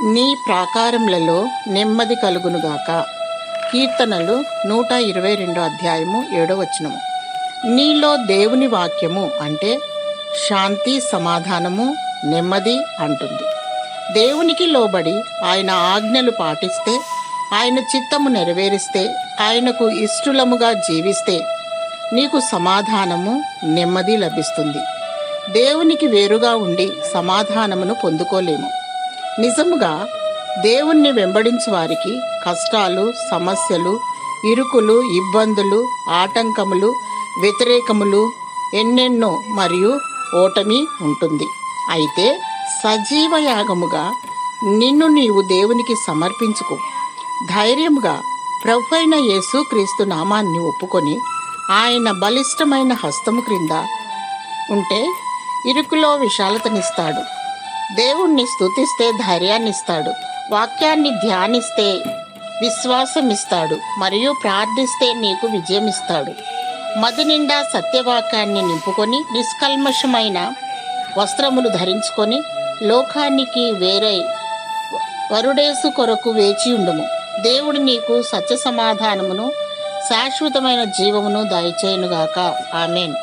నీ ప్రాకారములలో నెమ్మది కలుగునుగాక. కీర్తనలు 122 అధ్యాయము 7వ వచనము. నీలో దేవుని వాక్యము అంటే శాంతి, సమాధానము, నెమ్మది అంటుంది. దేవునికి లోబడి ఆయన ఆజ్ఞలు పాటిస్తే, ఆయన చిత్తము నెరవేరిస్తే, ఆయనకు ఇష్టలముగా జీవిస్తే నీకు సమాధానము, నెమ్మది లభిస్తుంది. దేవునికి వేరుగా ఉండి సమాధానమును పొందుకోలేము. నిజముగా దేవుణ్ణి వెంబడించు వారికి కష్టాలు, సమస్యలు, ఇరుకులు, ఇబ్బందులు, ఆటంకములు, వ్యతిరేకములు ఎన్నెన్నో మరియు ఓటమి ఉంటుంది. అయితే సజీవ యాగముగా నిన్ను నీవు దేవునికి సమర్పించుకో. ధైర్యముగా ప్రభువైన యేసుక్రీస్తు నామాన్ని ఒప్పుకొని ఆయన బలిష్టమైన హస్తము క్రింద ఉంటే ఇరుకులో విశాలతనిస్తాడు. దేవుణ్ణి స్తుతిస్తే ధైర్యాన్నిస్తాడు. వాక్యాన్ని ధ్యానిస్తే విశ్వాసమిస్తాడు మరియు ప్రార్థిస్తే నీకు విజయమిస్తాడు. మది నిండా సత్యవాక్యాన్ని నింపుకొని నిష్కల్మషమైన వస్త్రములు ధరించుకొని లోకానికి వేరై వరుడేసు కొరకు వేచి ఉండుము. దేవుడు నీకు సత్య సమాధానమును, శాశ్వతమైన జీవమును దయచేయునుగాక. ఆమేన్.